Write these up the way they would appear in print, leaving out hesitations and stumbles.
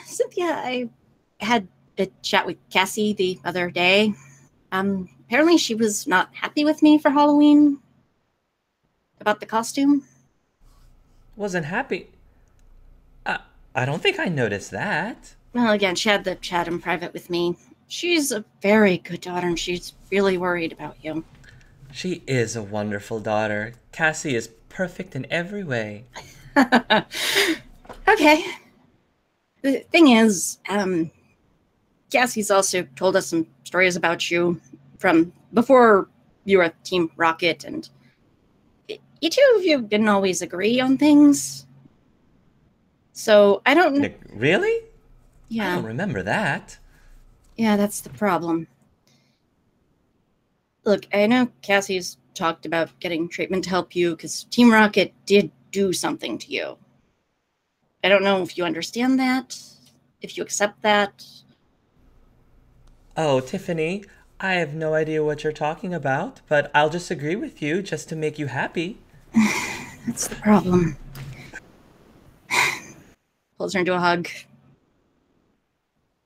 Cynthia, I had a chat with Cassie the other day. Apparently she was not happy with me for Halloween about the costume. Wasn't happy. Uh, I don't think I noticed that. Well, again, she had the chat in private with me. She's a very good daughter, and she's really worried about you. She is a wonderful daughter. Cassie is perfect in every way. Okay. The thing is, Cassie's also told us some stories about you from before you were Team Rocket, and you two of you didn't always agree on things. So I don't. Nick, really? I Yeah, don't remember that. yeah, that's the problem. Look, I know Cassie's talked about getting treatment to help you because Team Rocket did do something to you. I don't know if you understand that, if you accept that. Oh, Tiffany, I have no idea what you're talking about, but I'll just agree with you just to make you happy. That's the problem. Pulls her into a hug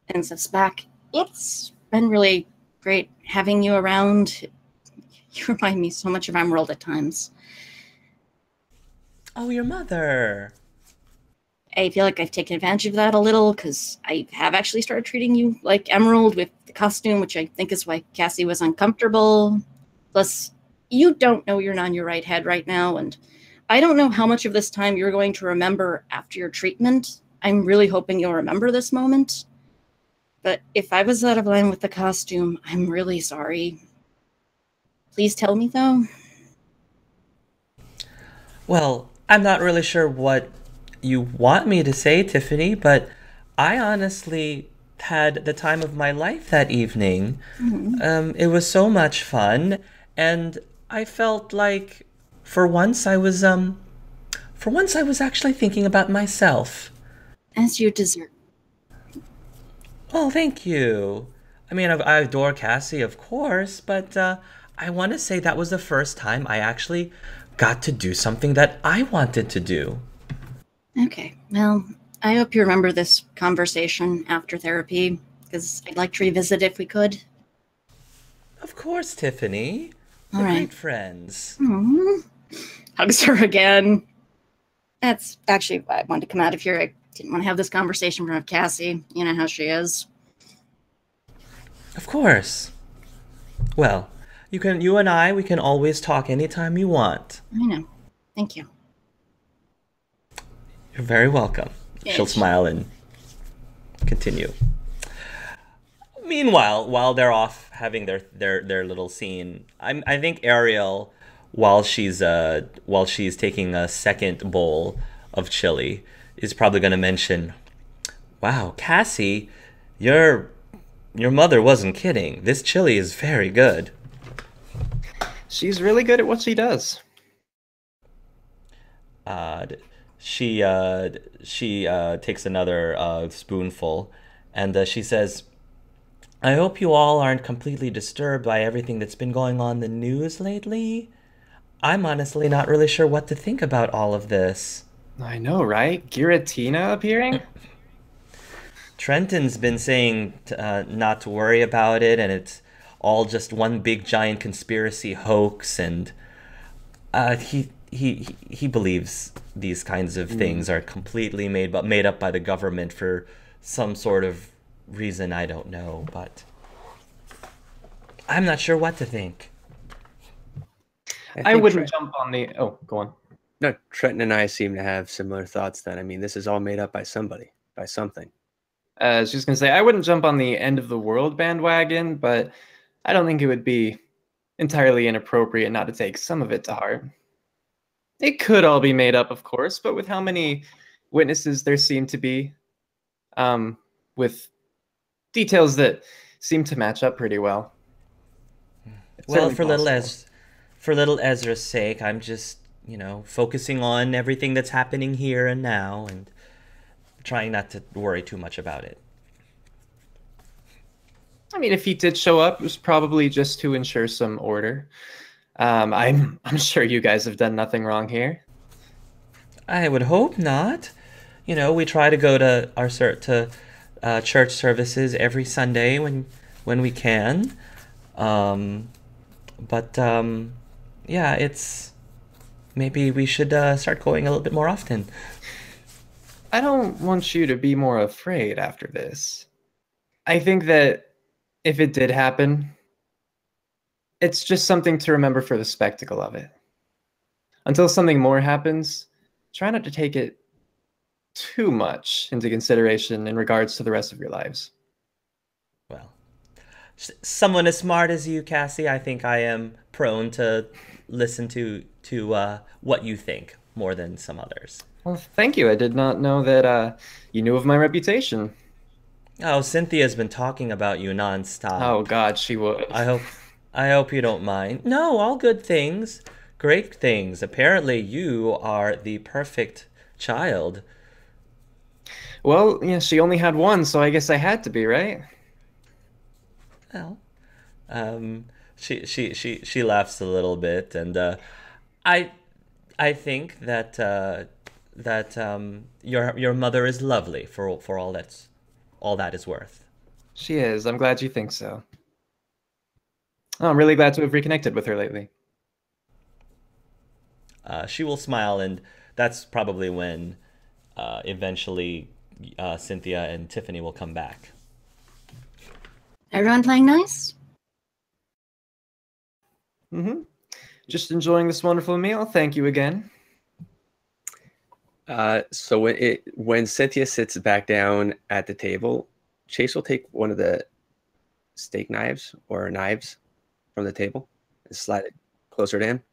and steps back. It's been really great having you around. You remind me so much of Emerald at times. Oh, your mother. I feel like I've taken advantage of that a little because I have actually started treating you like Emerald with the costume, which I think is why Cassie was uncomfortable. Plus, you don't know you're not in your right head right now, and I don't know how much of this time you're going to remember after your treatment. I'm really hoping you'll remember this moment. But if I was out of line with the costume, I'm really sorry. Please tell me, though. Well, I'm not really sure what you want me to say, Tiffany, but I honestly had the time of my life that evening. Mhm. It was so much fun, and I felt like for once I was for once I was actually thinking about myself. As you deserve. Oh, thank you. I mean, I adore Cassie, of course, but I want to say that was the first time I actually got to do something that I wanted to do. Okay, well, I hope you remember this conversation after therapy, because I'd like to revisit if we could. Of course, Tiffany. All We're right. great friends. Aww. Hugs her again. That's actually why I wanted to come out of here. I didn't want to have this conversation in front of Cassie. You know how she is. Of course. Well, you and I, we can always talk anytime you want. I know. Thank you. You're very welcome. She'll Yes. smile and continue. Meanwhile, while they're off having their little scene, I think Ariel, while she's taking a second bowl of chili, is probably going to mention, "Wow, Cassie, your your mother wasn't kidding. This chili is very good." She's really good at what she does. Uh, she takes another spoonful, and she says, "I hope you all aren't completely disturbed by everything that's been going on in the news lately. I'm honestly not really sure what to think about all of this." I know, right? Giratina appearing? Trenton's been saying not to worry about it, and it's all just one big giant conspiracy hoax, and he believes these kinds of things are completely made up by the government for some sort of reason I don't know, but I'm not sure what to think. I I think wouldn't jump on the. Oh, go on. no, Trenton and I seem to have similar thoughts then. I mean, this is all made up by somebody, by something. I was just gonna say I wouldn't jump on the end of the world bandwagon, but I don't think it would be entirely inappropriate not to take some of it to heart. It could all be made up, of course, but with how many witnesses there seem to be, um, with details that seem to match up pretty well, it's Well, certainly possible. For little Ezra's sake, I'm just, focusing on everything that's happening here and now and trying not to worry too much about it. I mean, if he did show up, it was probably just to ensure some order. I'm sure you guys have done nothing wrong here. I would hope not. We try to go to our church services every Sunday when we can. Um, but yeah, it's maybe we should start going a little bit more often. I don't want you to be more afraid after this. I think that if it did happen, it's just something to remember for the spectacle of it. Until something more happens, try not to take it too much into consideration in regards to the rest of your lives. Well, someone as smart as you, Cassie, I think I am prone to listen to what you think more than some others. Well, thank you. I did not know that you knew of my reputation. Oh, Cynthia's been talking about you nonstop. Oh God, she would. I hope you don't mind. No, all good things. Great things. Apparently you are the perfect child. Well, yeah, she only had one, so I guess I had to be, right? Well, um she laughs a little bit, and I I think that your mother is lovely for all that is worth. She is. I'm glad you think so. Oh, I'm really glad to have reconnected with her lately. She will smile, and that's probably when eventually Cynthia and Tiffany will come back. Everyone playing nice? Mm-hmm. Just enjoying this wonderful meal. Thank you again. So when Cynthia sits back down at the table, Chase will take one of the steak knives or knives from the table and slide it closer to him.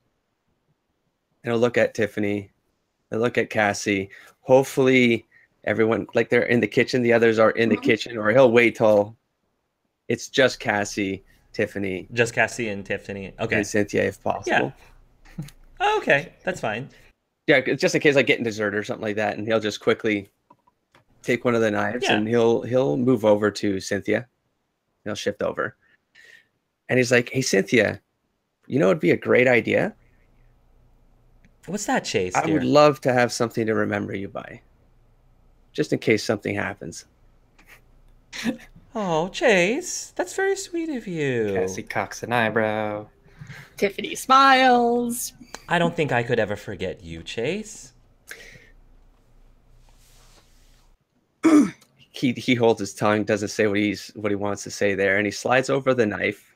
And he'll look at Tiffany, he'll look at Cassie. Hopefully everyone, like they're in the kitchen, the others are in the kitchen, or he'll wait till it's just Cassie, Tiffany, Just Cassie and Tiffany. Okay. and Cynthia if possible. Oh, okay, that's fine. Yeah, it's just in case like getting dessert or something like that, and he'll just quickly take one of the knives Yeah. and he'll move over to Cynthia. He'll shift over. And he's like, "Hey Cynthia, you know it'd be a great idea? What's that, Chase? I Dear? would love to have something to remember you by. Just in case something happens." Oh, Chase, that's very sweet of you. Cassie cocks an eyebrow. Tiffany smiles. I don't think I could ever forget you, Chase. He holds his tongue, doesn't say what he wants to say there, and he slides over the knife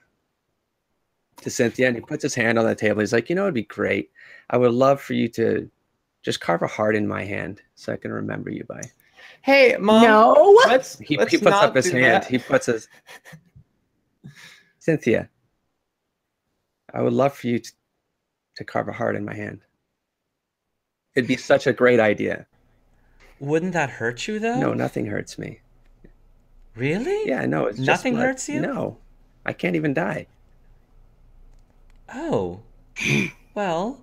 to Cynthia and he puts his hand on the table. He's like, "You know, it'd be great. I would love for you to just carve a heart in my hand so I can remember you by." Hey, Mom. No. Let's He let's puts not up his do hand. that. He puts his Cynthia, I would love for you to carve a heart in my hand. It'd be such a great idea. Wouldn't that hurt you, though? No, nothing hurts me. Really? Yeah, no, it's just Nothing blood. hurts you? No, I can't even die. Oh. Well,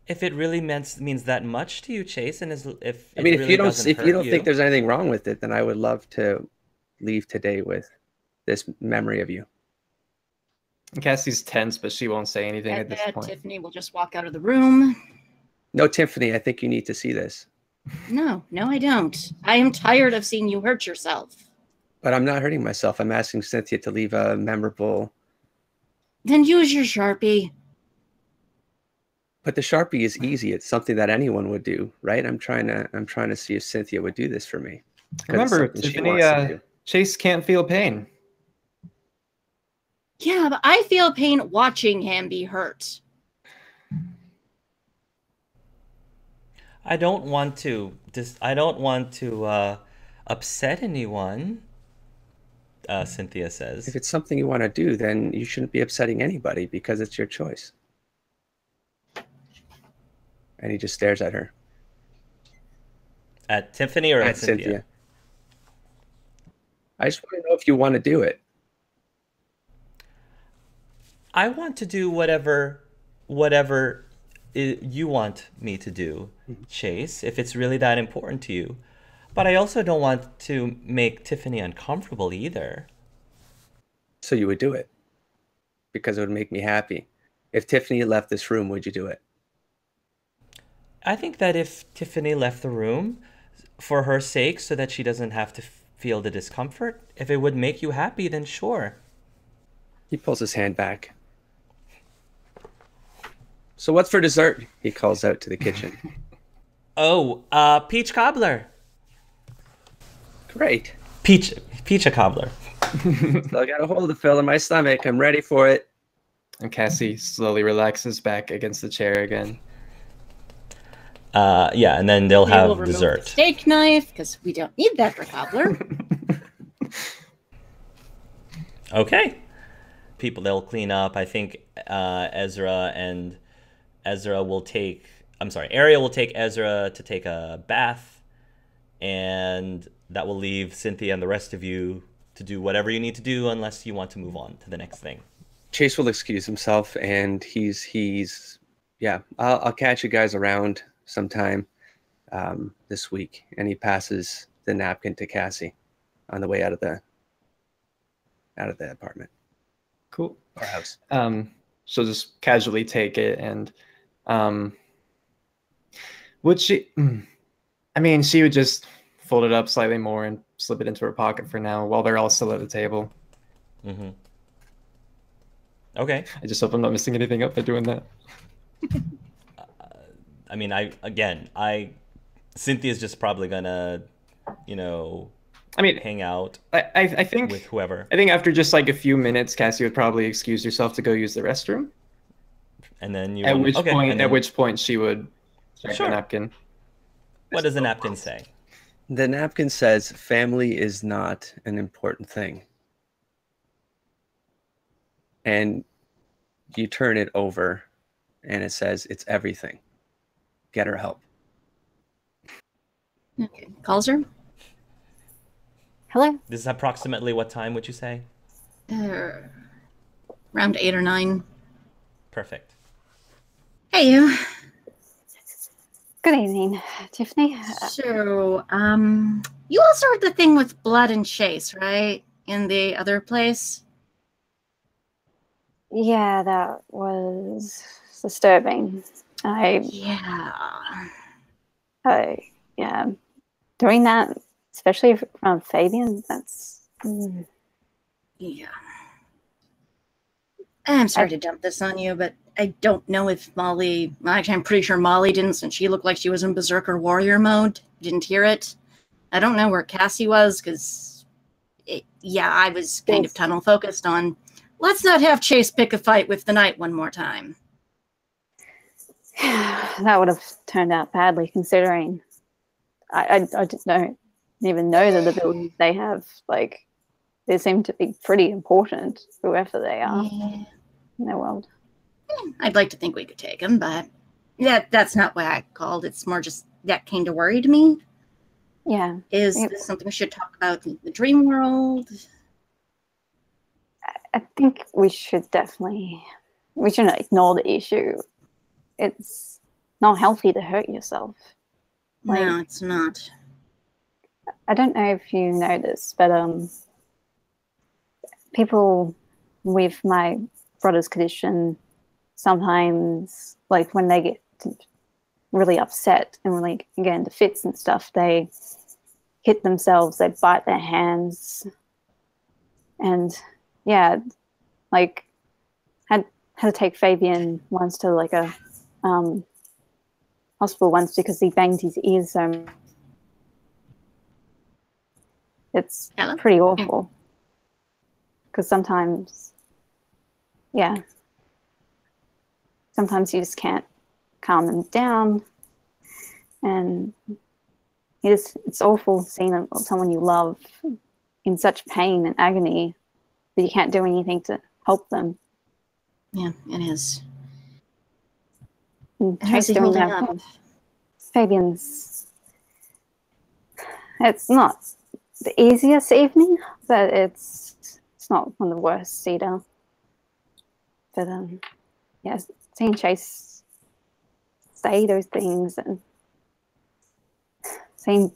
if it really means that much to you, Chase, and if I mean, it if really you don't doesn't if you hurt don't think there's anything wrong with it, then I would love to leave today with this memory of you. Cassie's tense, but she won't say anything at At this that, point. Tiffany will just walk out of the room. No, Tiffany, I think you need to see this. No, I don't. I am tired of seeing you hurt yourself. But I'm not hurting myself. I'm asking Cynthia to leave a memorable. Then use your Sharpie. But the Sharpie is easy. It's something that anyone would do, right? I'm trying to see if Cynthia would do this for me. 'Cause it's Remember, something she Tiffany, wants to do. Chase can't feel pain. Yeah, but I feel pain watching him be hurt. I don't want to upset anyone. Cynthia says. If it's something you want to do, then you shouldn't be upsetting anybody because it's your choice. And he just stares at her. At Tiffany or at At Cynthia? Cynthia. I just want to know if you want to do it. I want to do whatever you want me to do, Chase, if it's really that important to you. But I also don't want to make Tiffany uncomfortable either. So you would do it because it would make me happy. If Tiffany left this room, would you do it? I think that if Tiffany left the room for her sake, so that she doesn't have to feel the discomfort. If it would make you happy, then sure. He pulls his hand back. So what's for dessert? He calls out to the kitchen. Oh, peach cobbler. Great. Peach cobbler. So I got a hole to fill in my stomach. I'm ready for it. And Cassie slowly relaxes back against the chair again. Yeah, and then they'll We will have remove dessert. the steak knife because we don't need that for cobbler. Okay. They'll clean up. I think Ariel will take Ezra to take a bath, and that will leave Cynthia and the rest of you to do whatever you need to do unless you want to move on to the next thing. Chase will excuse himself, and he's I'll catch you guys around sometime this week. And he passes the napkin to Cassie on the way out of the apartment. Cool. Or house. She'll just casually take it, and would she? I mean, she would just fold it up slightly more and slip it into her pocket for now while they're all still at the table. Mm-hmm. Okay. I just hope I'm not missing anything up by doing that. I mean, Cynthia's just probably gonna, hang out I think with whoever. I think after just like a few minutes, Cassie would probably excuse herself to go use the restroom. And then At which point she would check Sure. the napkin. What does the napkin say? The napkin says, "Family is not an important thing." And you turn it over, and it says, "It's everything. Get her help." Okay. Calls her. Hello? This is approximately what time would you say? Around 8 or 9. Perfect. Hey, you. Good evening, Tiffany. So, you also heard the thing with Blood and Chase, right? In the other place? Yeah, that was disturbing. Yeah. Yeah. Doing that, especially from Fabian, that's... Yeah. I'm sorry to dump this on you, but I don't know if Molly... Actually, I'm pretty sure Molly didn't, since she looked like she was in Berserker Warrior mode. Didn't hear it. I don't know where Cassie was, because... I was kind of tunnel focused on... Let's not have Chase pick a fight with the Knight one more time. That would have turned out badly, considering I just don't even know that the buildings they have, like, they seem to be pretty important, whoever they are in their world. I'd like to think we could take them, but that's not why I called. It's more just that kind of worried me. Yeah. Is this something we should talk about in the dream world? I think we shouldn't ignore the issue. It's not healthy to hurt yourself. No, it's not. I don't know if you know this, but people with my brother's condition sometimes, like, when they get really upset and when they get into fits and stuff, they hit themselves, they bite their hands, and like had to take Fabian once to like a hospital once because he banged his ears so much. It's pretty awful because sometimes you just can't calm them down, and it's awful seeing someone you love in such pain and agony that you can't do anything to help them. Yeah, it is. How's he holding up? Fabian's... It's not the easiest evening, but it's not one of the worst either. But seeing Chase say those things and seeing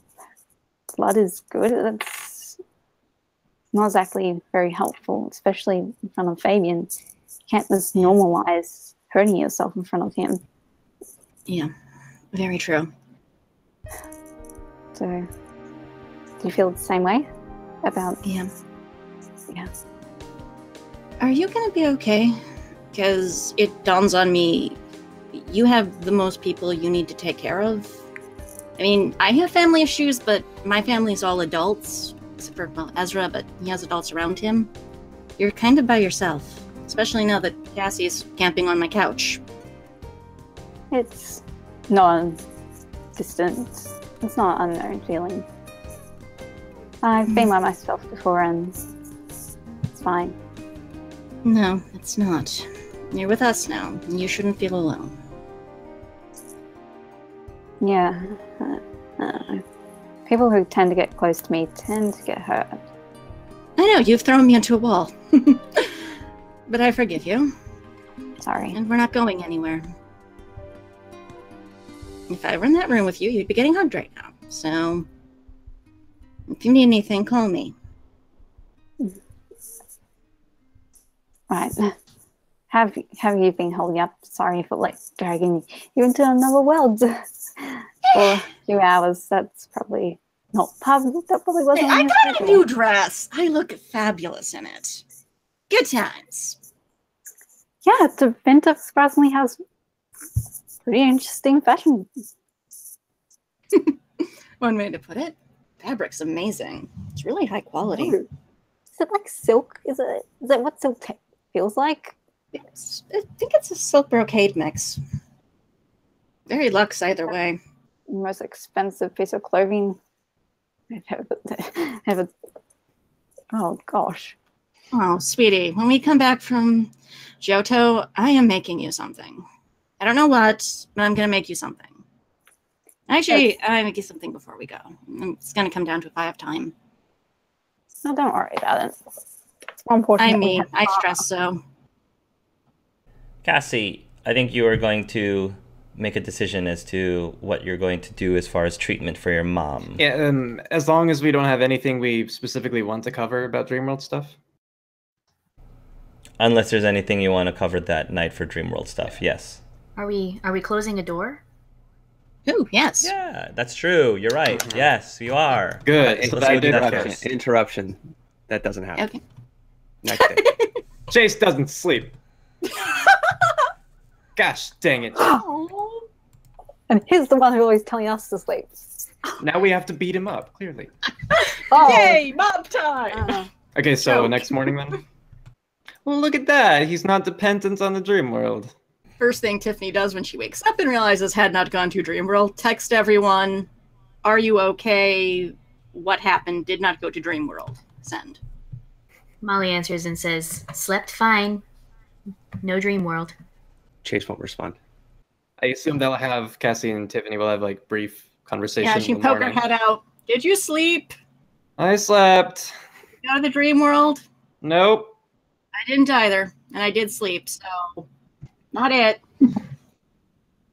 blood is good, it's not exactly very helpful, especially in front of Fabian. You can't just normalize hurting yourself in front of him. Yeah, very true. So, do you feel the same way? about Yeah. yeah. Are you gonna be okay? Because it dawns on me, you have the most people you need to take care of. I mean, I have family issues, but my family's all adults, except for, well, Ezra, but he has adults around him. You're kind of by yourself, especially now that Cassie's camping on my couch. It's non-distant. It's not an unknown feeling. I've been by myself before, and it's fine. No, it's not. You're with us now, and you shouldn't feel alone. Yeah. People who tend to get close to me tend to get hurt. I know, you've thrown me into a wall. But I forgive you, Sorry. and we're not going anywhere. If I were in that room with you, you'd be getting hugged right now. So, if you need anything, call me. Right. Have you been holding up? Sorry for dragging you into another world for a few hours. That's probably not that probably wasn't. Hey, I got a new dress. I look fabulous in it. Good times. Yeah, the Vinta surprisingly has pretty interesting fashion. One way to put it. Fabric's amazing. It's really high quality. Is it like silk? Is it what silk feels like? I think it's a silk brocade mix. Very luxe either way. Most expensive piece of clothing I've ever. Oh gosh. Oh, sweetie, when we come back from Johto, I am making you something. I don't know what, but I'm going to make you something. Actually, I'm going to make you something before we go. It's going to come down to if I have time. No, don't worry about it. Unfortunately, I stress so. Cassie, I think you are going to make a decision as to what you're going to do as far as treatment for your mom. Yeah, as long as we don't have anything we specifically want to cover about Dreamworld stuff. Unless there's anything you want to cover that night for Dreamworld stuff, yes. Are we closing a door? Ooh, yes. Yeah, that's true. You're right. Yes, you are. Good. So let's go do that first. Interruption. That doesn't happen. Okay. Next day. Chase doesn't sleep. Gosh dang it. and he's the one who's always telling us to sleep. Now we have to beat him up, clearly. Oh, Yay, mob time! Okay, so Joke. next morning then? Well, look at that. He's not dependent on the dream world. First thing Tiffany does when she wakes up and realizes had not gone to Dreamworld, text everyone, are you okay? What happened? Did not go to Dreamworld. Send. Molly answers and says, slept fine. No dream world. Chase won't respond. I assume they'll have Cassie and Tiffany will have like brief conversations. Yeah, she in the poke her morning. head out. Did you sleep? I slept. Go to the Dreamworld? Nope. I didn't either, and I did sleep, so not it.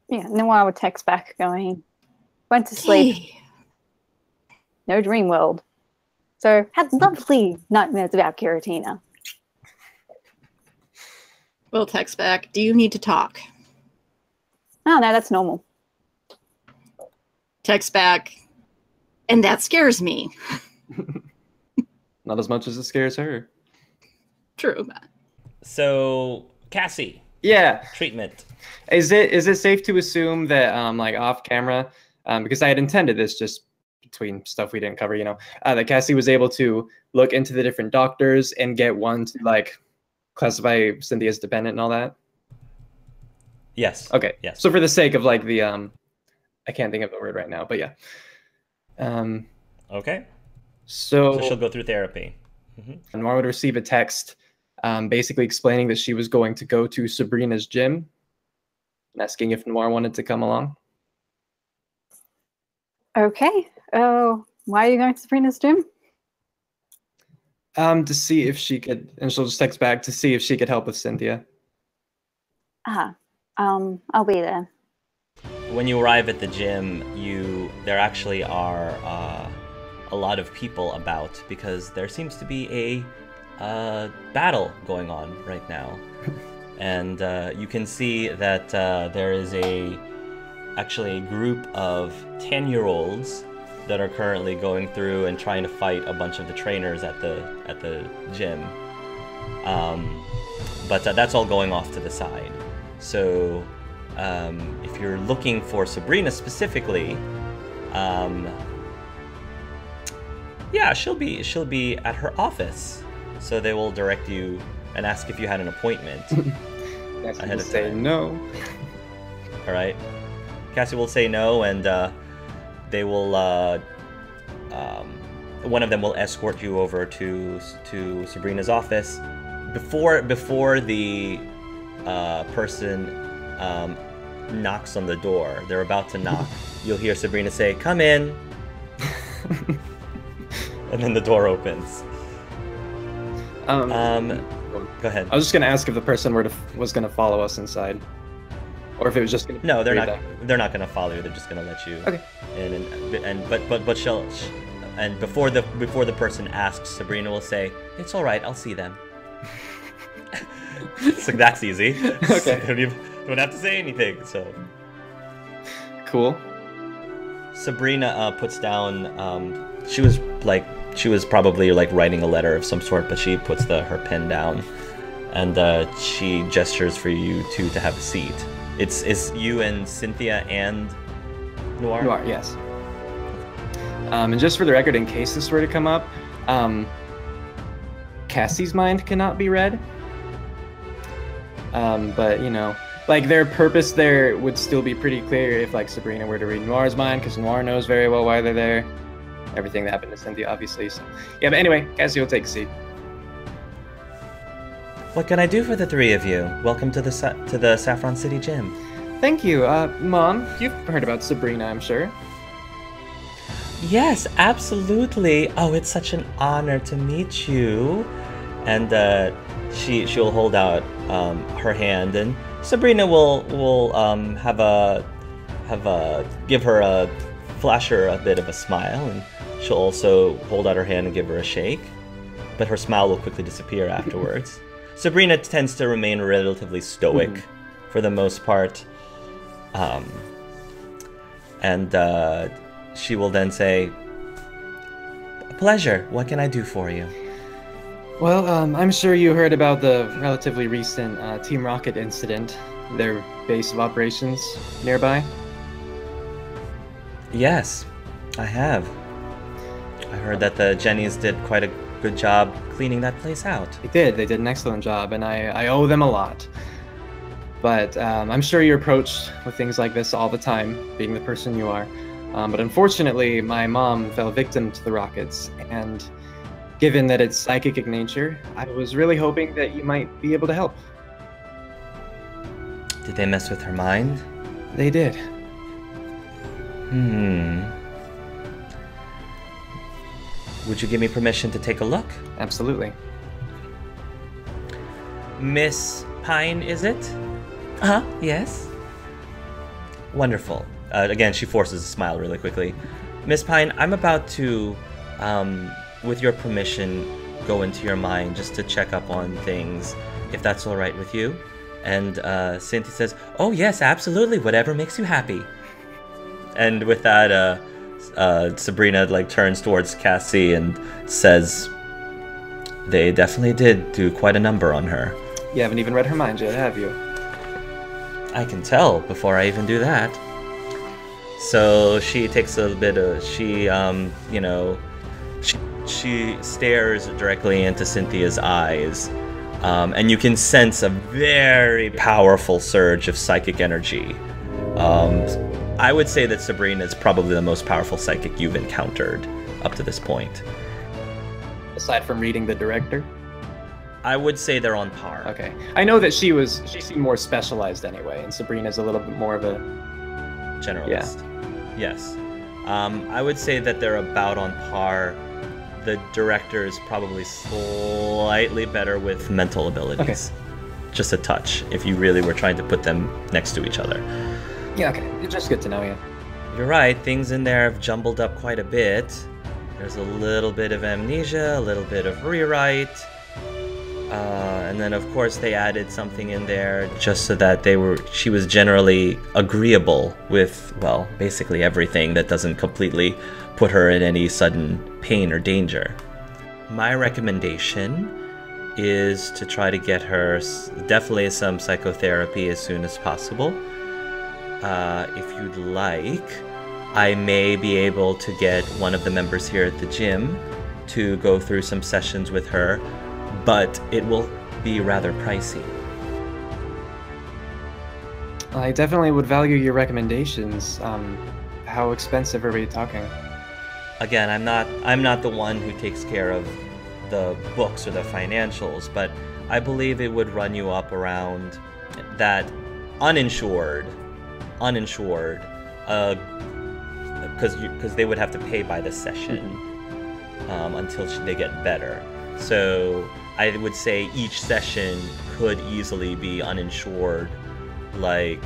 yeah. Noire would text back going, went to sleep. Hey. No dream world. So had lovely nightmares about Giratina. We'll text back. Do you need to talk? Oh no, that's normal. Text back. And that scares me. Not as much as it scares her. True. So, Cassie, Yeah. treatment. Is it safe to assume that like off camera, because I had intended this just between stuff we didn't cover, that Cassie was able to look into the different doctors and get one to like classify Cynthia's dependent and all that? Yes. Okay. Yes. So for the sake of like the I can't think of the word right now, but yeah. Okay. So she'll go through therapy. Mm-hmm. Noire would receive a text basically explaining that she was going to go to Sabrina's gym and asking if Noire wanted to come along. Okay. Oh, why are you going to Sabrina's gym? To see if she could, and she'll just text back to see if she could help with Cynthia. I'll be there. When you arrive at the gym, there actually are a lot of people about because there seems to be a battle going on right now, and you can see that there is actually a group of 10-year-olds that are currently going through and trying to fight a bunch of the trainers at the gym. But that's all going off to the side. So if you're looking for Sabrina specifically, yeah, she'll be at her office. So they will direct you and ask if you had an appointment. Cassie will say no. All right. Cassie will say no, and they will. One of them will escort you over to Sabrina's office. Before the person knocks on the door, they're about to knock. You'll hear Sabrina say, "Come in," and then the door opens. Go ahead. I was just gonna ask if the person was gonna follow us inside, or if it was just gonna. No, they're not. They're not gonna follow you. They're just gonna let you. Okay. But she'll. And before the person asks, Sabrina will say, "It's all right. I'll see them." It's like, that's easy. Okay. You don't have to say anything. So. Cool. Sabrina puts down. She was probably like writing a letter of some sort, but she puts her pen down, and she gestures for you two to have a seat. It's you and Cynthia and Noire. Noire, yes. And just for the record, in case this were to come up, Cassie's mind cannot be read. But you know, like their purpose there would still be pretty clear if like Sabrina were to read Noire's mind, because Noire knows very well why they're there. Everything that happened to Cynthia, obviously. So yeah, but anyway, Cassie will take a seat. What can I do for the three of you? Welcome to the Saffron City Gym. Thank you, Mom. You've heard about Sabrina, I'm sure. Yes, absolutely. Oh, it's such an honor to meet you. And she'll hold out her hand, and Sabrina will give her a flash her a bit of a smile, and she'll also hold out her hand and give her a shake, but her smile will quickly disappear afterwards. Sabrina tends to remain relatively stoic for the most part, and she will then say, "A pleasure. What can I do for you?" Well, I'm sure you heard about the relatively recent Team Rocket incident, their base of operations nearby. Yes, I have. I heard that the Jennies did quite a good job cleaning that place out. They did an excellent job, and I owe them a lot. But I'm sure you're approached with things like this all the time, being the person you are. But unfortunately, my mom fell victim to the rockets, and given that it's psychic in nature, I was really hoping that you might be able to help. Did they mess with her mind? They did. Would you give me permission to take a look? Absolutely. Miss Pine, is it? Yes. Wonderful. Again, she forces a smile really quickly. Miss Pine, I'm about to, with your permission, go into your mind just to check up on things, if that's all right with you. And Cynthia says, "Oh yes, absolutely, whatever makes you happy." And with that, Sabrina turns towards Cassie and says, "They definitely did do quite a number on her." You haven't even read her mind yet, have you? I can tell before I even do that. So she takes a bit of, she stares directly into Cynthia's eyes, and you can sense a very powerful surge of psychic energy. I would say that Sabrina is probably the most powerful psychic you've encountered up to this point. Aside from reading the director? I would say they're on par. Okay. I know that she seemed more specialized anyway, and Sabrina's a little bit more of a generalist. Yeah. Yes. I would say that they're about on par. The director is probably slightly better with mental abilities. Okay. Just a touch, if you really were trying to put them next to each other. Yeah, okay. It's just good to know, yeah. You're right, things in there have jumbled up quite a bit. There's a little bit of amnesia, a little bit of rewrite. And then of course they added something in there just so that she was generally agreeable with, well, basically everything that doesn't completely put her in any sudden pain or danger. My recommendation is to try to get her definitely some psychotherapy as soon as possible. If you'd like, I may be able to get one of the members here at the gym to go through some sessions with her, but it will be rather pricey. I definitely would value your recommendations. How expensive are we talking? Again, I'm not the one who takes care of the books or the financials, but I believe it would run you up around that uninsured, because they would have to pay by the session until they get better. So I would say each session could easily be uninsured, like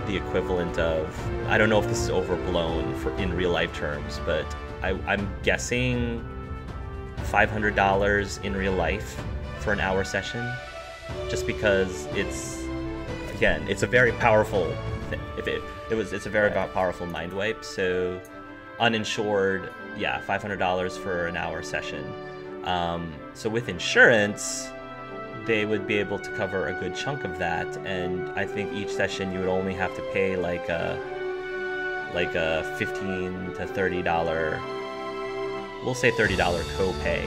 the equivalent of, I don't know if this is overblown in real life terms, but I'm guessing $500 in real life for an hour session, just because it's a very powerful thing. It's a very powerful mind wipe. So uninsured, yeah, $500 for an hour session. So with insurance, they would be able to cover a good chunk of that, and I think each session you would only have to pay like a $15 to $30, we'll say $30 copay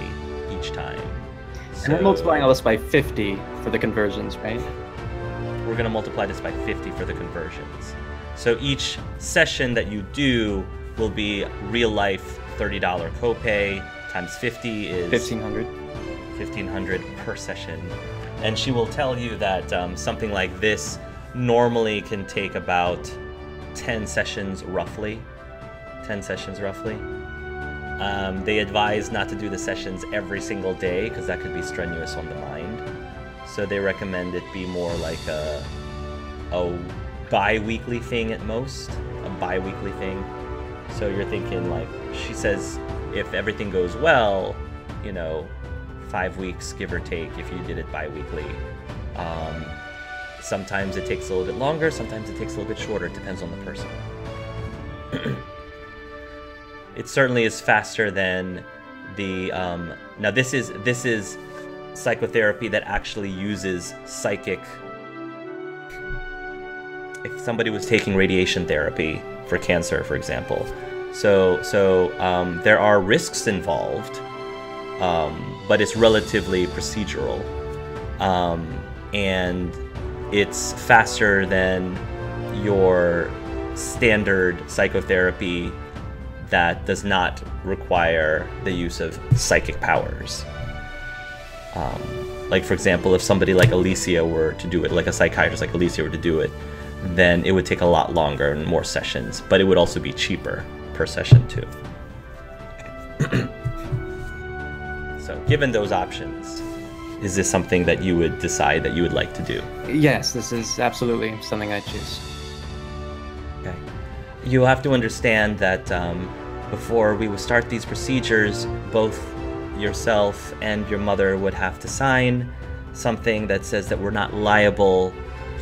each time. And we're multiplying all this by 50 for the conversions, right? We're going to multiply this by 50 for the conversions. So each session that you do will be real life $30 copay times 50 is $1,500 per session. And she will tell you that something like this normally can take about 10 sessions roughly. They advise not to do the sessions every single day because that could be strenuous on the mind. So they recommend it be more like a bi-weekly thing at most, So you're thinking, like, she says, if everything goes well, 5 weeks, give or take, if you did it bi-weekly. Sometimes it takes a little bit longer, sometimes it takes a little bit shorter, it depends on the person. It certainly is faster than the, now this is psychotherapy that actually uses psychic. If somebody was taking radiation therapy for cancer, for example, so there are risks involved, but it's relatively procedural, and it's faster than your standard psychotherapy that does not require the use of psychic powers. Like, for example, if somebody like Alicia were to do it, like a psychiatrist like Alicia were to do it, then it would take a lot longer and more sessions, but it would also be cheaper per session too. So given those options, is this something that you would decide that you would like to do? Yes, this is absolutely something I choose. Okay. You have to understand that before we would start these procedures, both yourself and your mother would have to sign something that says that we're not liable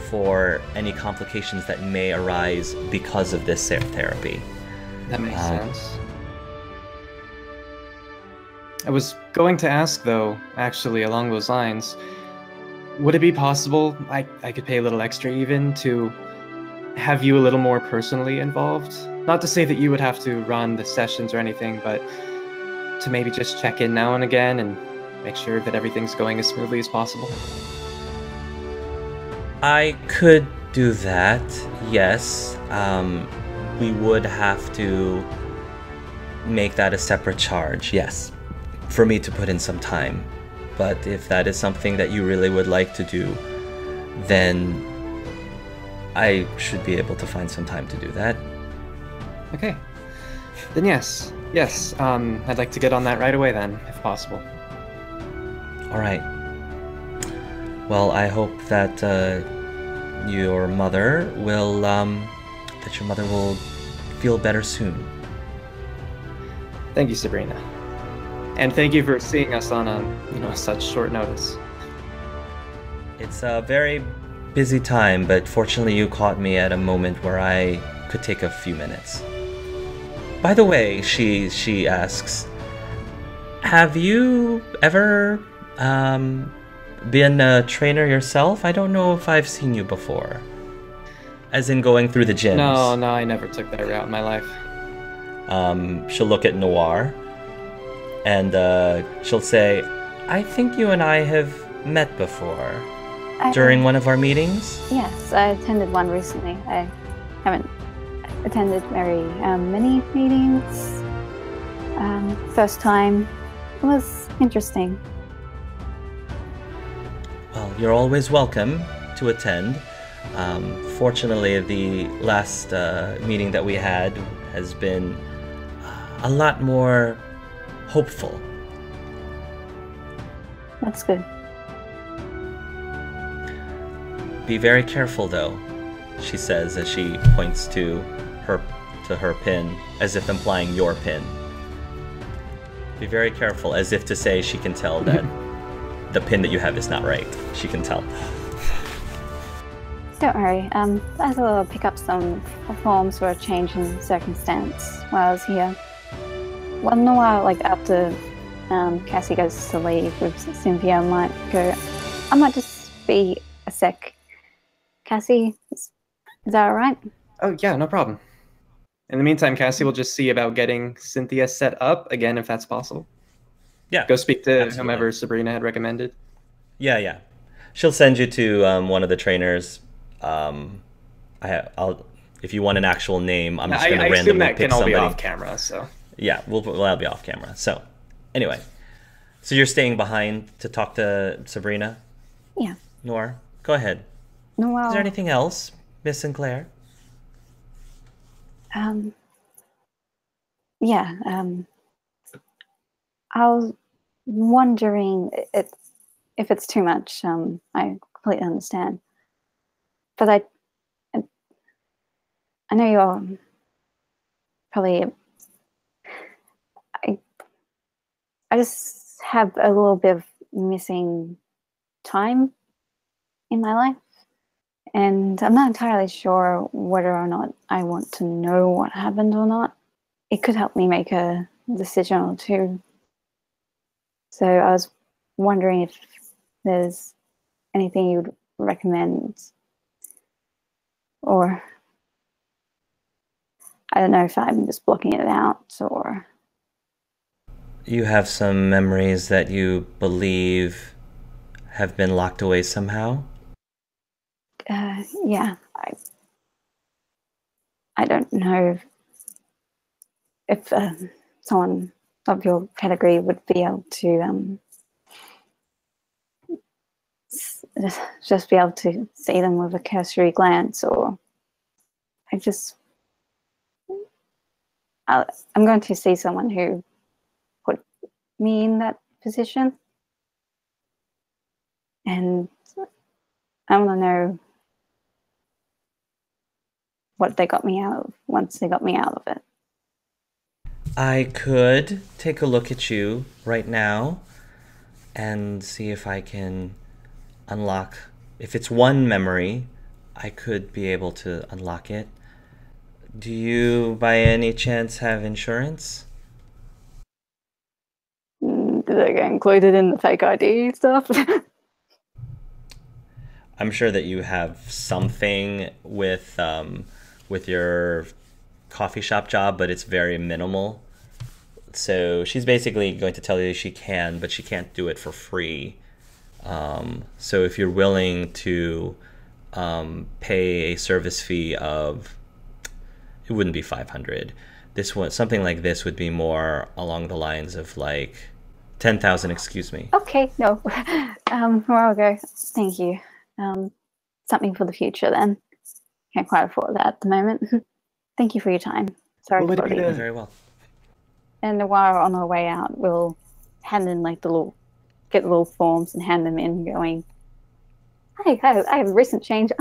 for any complications that may arise because of this therapy. That makes sense. I was going to ask, though, actually, along those lines, would it be possible, I could pay a little extra even, to have you a little more personally involved? Not to say that you would have to run the sessions or anything, but to maybe just check in now and again and make sure that everything's going as smoothly as possible? I could do that, yes. We would have to make that a separate charge, yes, for me to put in some time. But if that is something that you really would like to do, then I should be able to find some time to do that. Okay. Then yes. I'd like to get on that right away then, if possible. All right. Well, I hope that your mother will feel better soon. Thank you, Sabrina. And thank you for seeing us on such short notice. It's a very busy time, but fortunately you caught me at a moment where I could take a few minutes. By the way, she asks, have you ever been a trainer yourself? I don't know if I've seen you before. As in going through the gyms. No, I never took that route in my life. She'll look at Noire, and she'll say, I think you and I have met before. During one of our meetings? Yes, I attended one recently. I haven't attended very many meetings. First time. It was interesting. Well, you're always welcome to attend. Fortunately, the last meeting that we had has been a lot more hopeful. That's good. Be very careful, though, she says as she points to her pin, as if implying your pin. Be very careful, as if to say she can tell that the pin that you have is not right. She can tell. Don't worry. I thought I'll pick up some forms for a change in circumstance while I was here. Well, in a while, like after Cassie goes to leave with Cynthia, I might just be a sec. Cassie, is that all right? Oh, yeah, no problem. In the meantime, Cassie will just see about getting Cynthia set up, again, if that's possible. Yeah. Go speak to absolutely. whomever Sabrina had recommended. Yeah. She'll send you to one of the trainers. If you want an actual name, I'm just going to randomly assume that pick can all somebody. be off camera, so. Yeah, we'll be off camera. So, anyway. So you're staying behind to talk to Sabrina? Yeah. Noire, go ahead. No, well, Is there anything else, Miss Sinclair? Yeah, I was wondering if it's too much. I completely understand, but I know you're probably. I just have a little bit of missing time in my life, and I'm not entirely sure whether or not I want to know what happened or not. It could help me make a decision or two. So I was wondering if there's anything you'd recommend, or I don't know if I'm just blocking it out, or... You have some memories that you believe have been locked away somehow? Yeah, I don't know if someone of your pedigree would be able to just be able to see them with a cursory glance, or I'm going to see someone who put me in that position, and I want to know what they got me out of once they got me out of it. I could take a look at you right now and see if I can unlock. If it's one memory, I could be able to unlock it. Do you, by any chance, have insurance? Did they get included in the fake ID stuff? I'm sure that you have something with your coffee shop job, but it's very minimal. So she's basically going to tell you she can, but she can't do it for free. So if you're willing to pay a service fee of, it wouldn't be 500. This one, something like this would be more along the lines of like 10,000. Excuse me. Okay, no. Where I'll go. Thank you. Something for the future then. Can't quite afford that at the moment. Thank you for your time. Sorry for leaving. You're very well. And while on our way out, we'll hand in like get the little forms and hand them in, going, "Hey, I have a recent change.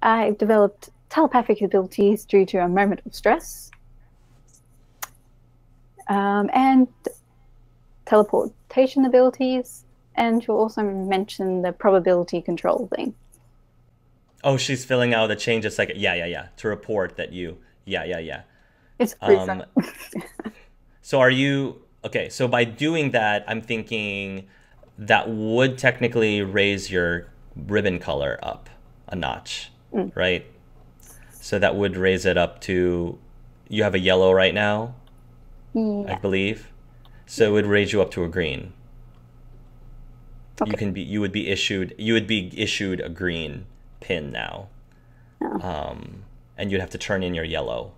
I've developed telepathic abilities due to a moment of stress, and teleportation abilities. And she'll also mention the probability control thing. Oh, she's filling out the changes like yeah to report that you yeah. It's proof. So are you okay? So by doing that, I'm thinking that would technically raise your ribbon color up a notch, right? So that would raise it up to, you have a yellow right now, I believe. So it would raise you up to a green. Okay. You would be issued a green pin now. And you'd have to turn in your yellow.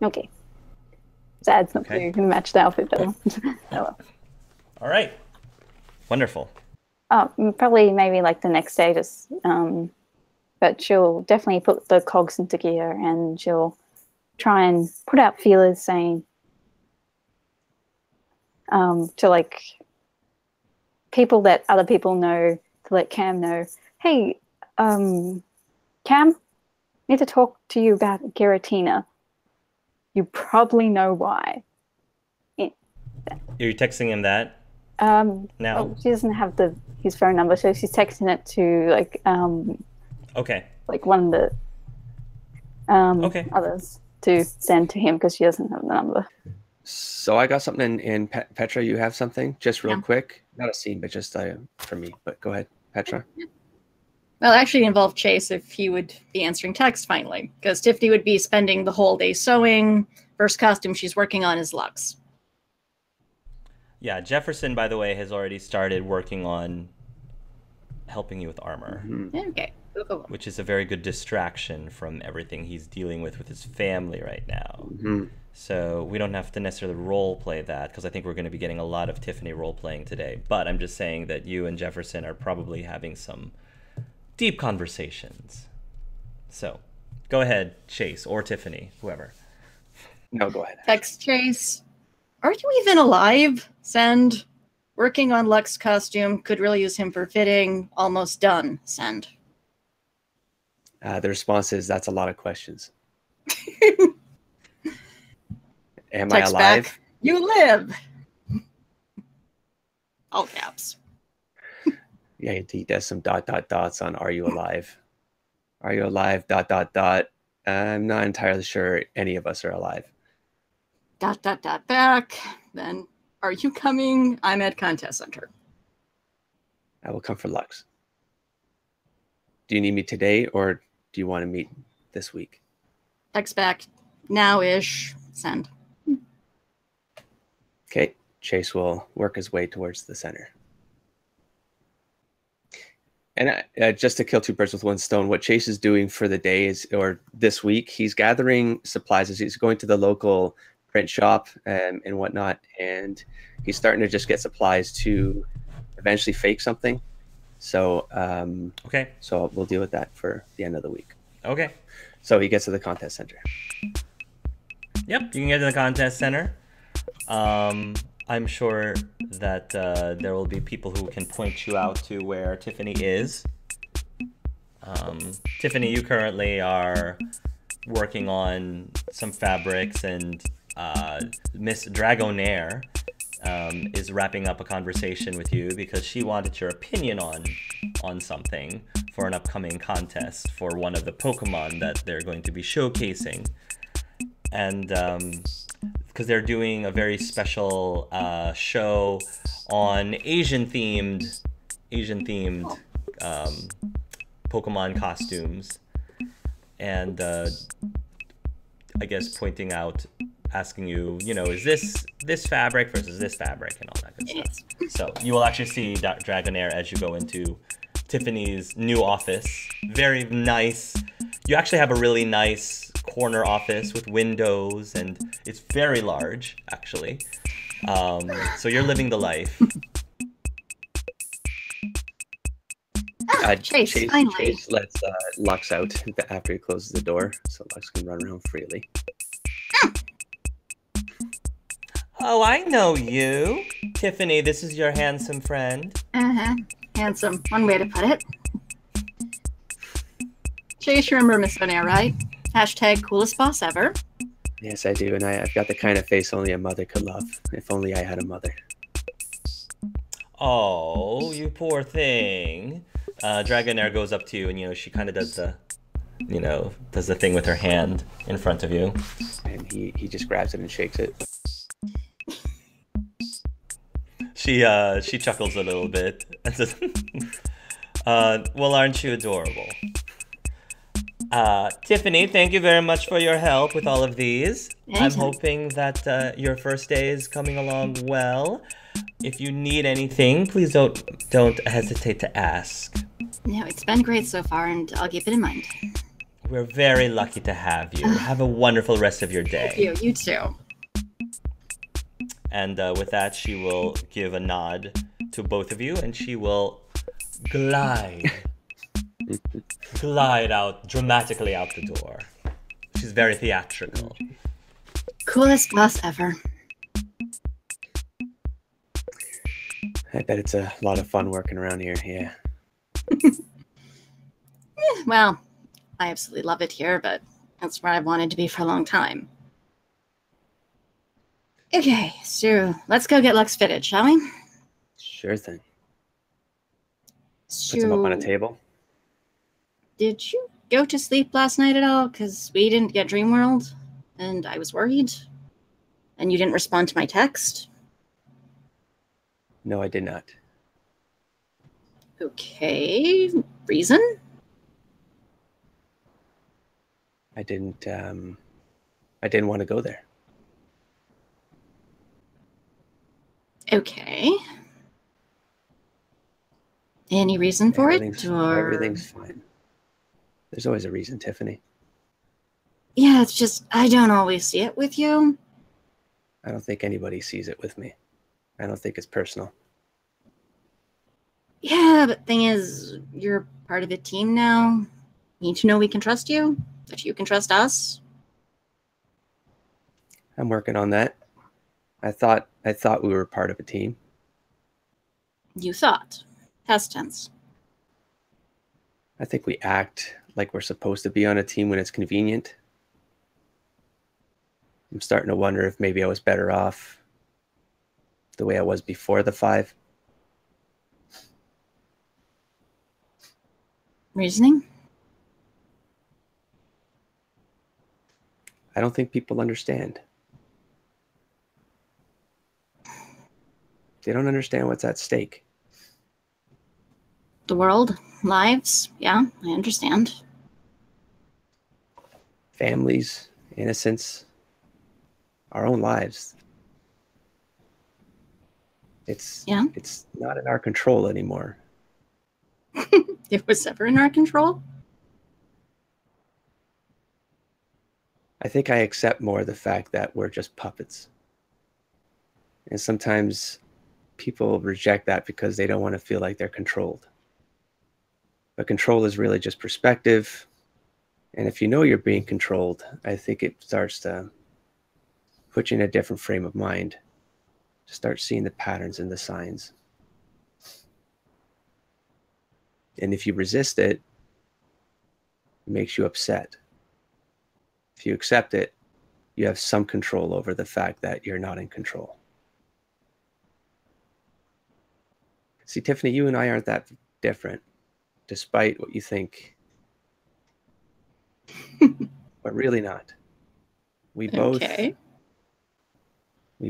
Okay. So add something so you can match the outfit better. All right. Wonderful. Probably maybe like the next day, just but she'll definitely put the cogs into gear, and she'll try and put out feelers saying to like people that other people know, to let Cam know, hey, Cam, need to talk to you about Giratina. You probably know why. You're texting him that now? Well, she doesn't have his phone number, so she's texting it to like okay, like one of the others to send to him because she doesn't have the number. So I got something in Petra. You have something just real quick, not a scene, but just for me. But go ahead, Petra. Well, actually involve Chase if he would be answering text finally, because Tiffany would be spending the whole day sewing. First costume she's working on is Lux. Yeah, Jefferson, by the way, has already started working on helping you with armor. Okay. Cool. Which is a very good distraction from everything he's dealing with his family right now. So we don't have to necessarily role play that, because I think we're going to be getting a lot of Tiffany role playing today. But I'm just saying that you and Jefferson are probably having some deep conversations. So go ahead, Chase or Tiffany, whoever. No, go ahead. Text Chase. Are you even alive? Send. Working on Lux costume. Could really use him for fitting. Almost done. Send. The response is, that's a lot of questions. Am Text I alive? Back, you live. All caps. Yeah, he does some ... dots on are you alive? Are you alive? ... I'm not entirely sure any of us are alive. ... Back. Then, are you coming? I'm at contest center. I will come for Lux. Do you need me today, or do you want to meet this week? Text back now-ish. Send. Okay, Chase will work his way towards the center. And just to kill two birds with one stone, what Chase is doing for the day is, or this week, he's gathering supplies. He's going to the local print shop and whatnot, and he's starting to just get supplies to eventually fake something. So okay, so we'll deal with that for the end of the week. Okay. So he gets to the contest center. Yep, you can get to the contest center. I'm sure that there will be people who can point you out to where Tiffany is. Tiffany, you currently are working on some fabrics, and Miss Dragonaire is wrapping up a conversation with you because she wanted your opinion on something for an upcoming contest for one of the Pokémon that they're going to be showcasing. And because they're doing a very special show on Asian-themed Pokemon costumes, and I guess pointing out, asking you, is this fabric versus this fabric and all that good stuff. So you will actually see Dragonaire as you go into Tiffany's new office. Very nice. You actually have a really nice corner office with windows, and it's very large, actually. So you're living the life. Chase lets Lux out after he closes the door, so Lux can run around freely. Oh, I know you. Tiffany, this is your handsome friend. Handsome. One way to put it. Chase, you remember Miss Bonaire, right? Hashtag coolest boss ever. Yes, I do, and I've got the kind of face only a mother could love. If only I had a mother. Oh, you poor thing. Dragonair goes up to you, and she kind of does the thing with her hand in front of you. And he just grabs it and shakes it. She chuckles a little bit and says, "Well, aren't you adorable?" Tiffany, thank you very much for your help with all of these. I'm hoping that your first day is coming along well. If you need anything, please don't hesitate to ask. No, it's been great so far, and I'll keep it in mind. We're very lucky to have you. Have a wonderful rest of your day. Thank you. You too. And with that, she will give a nod to both of you, and she will glide out dramatically out the door. She's very theatrical. Coolest boss ever. I bet it's a lot of fun working around here. Yeah. Well, I absolutely love it here, but that's where I've wanted to be for a long time. Okay, so let's go get Lux fitted, shall we? Sure thing. So, Puts him up on a table. did you go to sleep last night at all? Because we didn't get Dreamworld, and I was worried. And you didn't respond to my text. No, I did not. Okay, reason? I didn't want to go there. Okay. Any reason for it? Or... Everything's fine. There's always a reason, Tiffany. Yeah, it's just, I don't always see it with you. I don't think anybody sees it with me. I don't think it's personal. Yeah, but thing is, you're part of a team now. Need to know we can trust you, that you can trust us. I'm working on that. I thought we were part of a team. You thought. Past tense. I think we act like we're supposed to be on a team when it's convenient. I'm starting to wonder if maybe I was better off the way I was before the 5. Reasoning? I don't think people understand. They don't understand what's at stake. The world, lives, yeah, I understand. Families, innocence, our own lives. It's not in our control anymore. It was ever in our control? I think I accept more the fact that we're just puppets. And sometimes people reject that because they don't want to feel like they're controlled. But control is really just perspective. And if you know you're being controlled, I think it starts to put you in a different frame of mind. To start seeing the patterns and the signs. And if you resist it, it makes you upset. If you accept it, you have some control over the fact that you're not in control. See, Tiffany, you and I aren't that different, despite what you think. But really not. We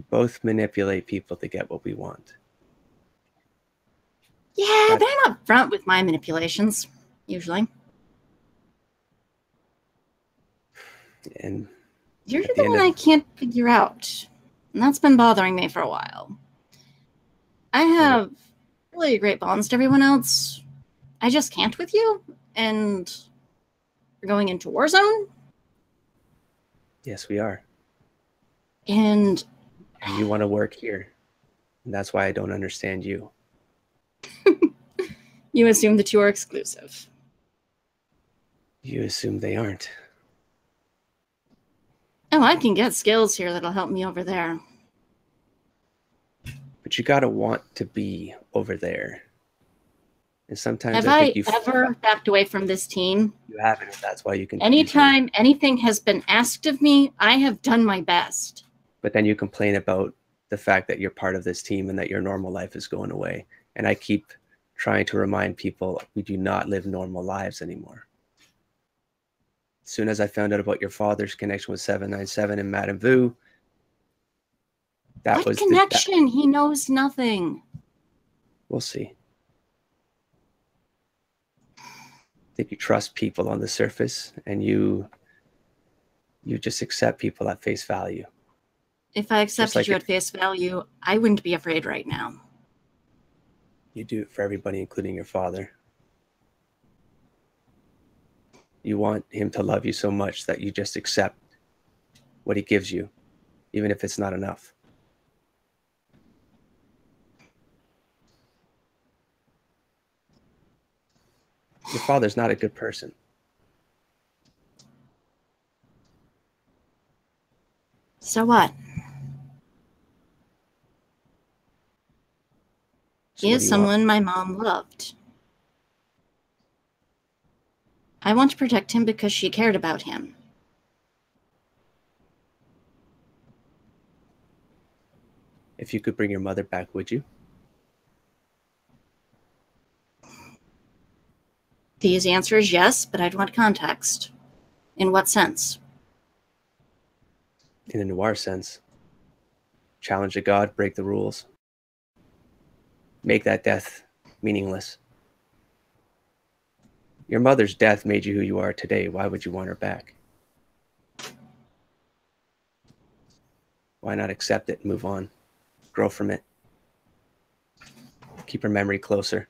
both manipulate people to get what we want. Yeah, but I'm up front with my manipulations, usually. And you're the one I can't figure out. And that's been bothering me for a while. I have really great bonds to everyone else. I just can't with you. And we're going into Warzone. Yes, we are. And you want to work here. And that's why I don't understand you. You assume the two are exclusive. You assume they aren't. Oh, I can get skills here that'll help me over there. But you gotta want to be over there. And sometimes have I ever backed away from this team? You haven't. That's why you can. Anytime anything has been asked of me, I have done my best. But then you complain about the fact that you're part of this team and that your normal life is going away. And I keep trying to remind people we do not live normal lives anymore. As soon as I found out about your father's connection with 797 and Madame Vu, that what was connection? He knows nothing. We'll see. I think you trust people on the surface, and you just accept people at face value. If I accepted you at face value, I wouldn't be afraid right now. You do it for everybody, including your father. You want him to love you so much that you just accept what he gives you, even if it's not enough. Your father's not a good person. So what? He is someone my mom loved. I want to protect him because she cared about him. If you could bring your mother back, would you? The easy answer is yes, but I'd want context. In what sense? In a Noire sense. Challenge a god, break the rules. Make that death meaningless. Your mother's death made you who you are today. Why would you want her back? Why not accept it and move on? Grow from it. Keep her memory closer.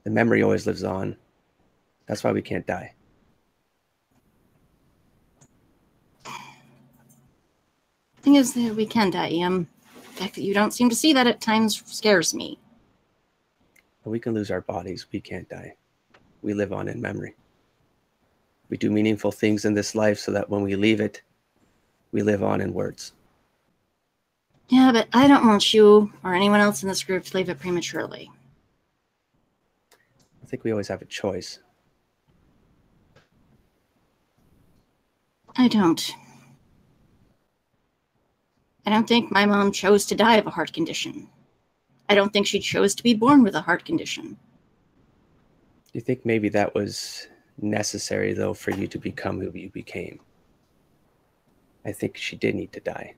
The memory always lives on. That's why we can't die. Thing is that we can die, The fact that you don't seem to see that at times scares me. We can lose our bodies. We can't die. We live on in memory. We do meaningful things in this life so that when we leave it, we live on in words. Yeah, but I don't want you or anyone else in this group to leave it prematurely. I think we always have a choice. I don't. I don't think my mom chose to die of a heart condition. I don't think she chose to be born with a heart condition. Do you think maybe that was necessary, though, for you to become who you became? I think she did need to die.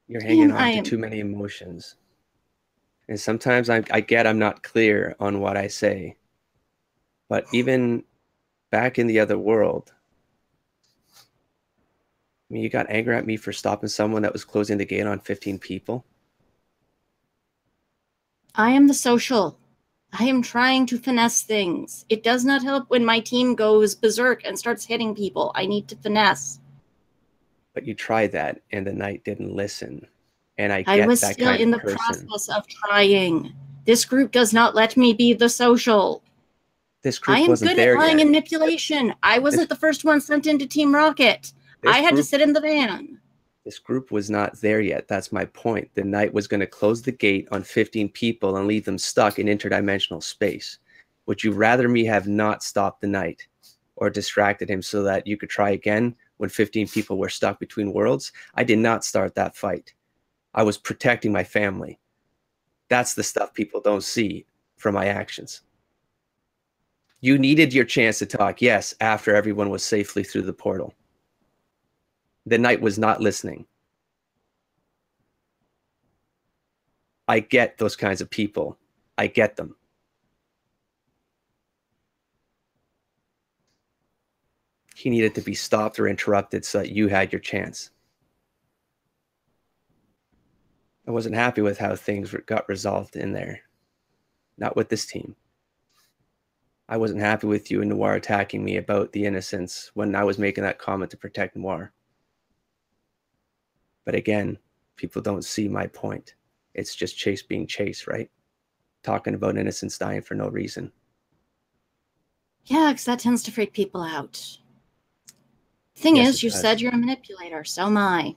You're hanging on to too many emotions. And sometimes I get I'm not clear on what I say. But even back in the other world, I mean, you got angry at me for stopping someone that was closing the gate on 15 people? I am the social. I am trying to finesse things. It does not help when my team goes berserk and starts hitting people. I need to finesse. But you tried that, and the knight didn't listen. And I get was that still kind in of the person. process of trying. This group does not let me be the social. This group I am wasn't good there at lying yet. and manipulation. I wasn't the first one sent into Team Rocket. I had to sit in the van. This group was not there yet. That's my point. The knight was going to close the gate on 15 people and leave them stuck in interdimensional space. Would you rather me have not stopped the knight or distracted him so that you could try again when 15 people were stuck between worlds? I did not start that fight. I was protecting my family. That's the stuff people don't see from my actions. You needed your chance to talk, yes, after everyone was safely through the portal. The knight was not listening. I get those kinds of people. I get them. He needed to be stopped or interrupted so that you had your chance. I wasn't happy with how things got resolved in there. Not with this team. I wasn't happy with you and Noire attacking me about the innocents when I was making that comment to protect Noire. But again, people don't see my point. It's just Chase being Chase, right? Talking about innocents dying for no reason. Yeah, because that tends to freak people out. The thing is, you said you're a manipulator, so am I.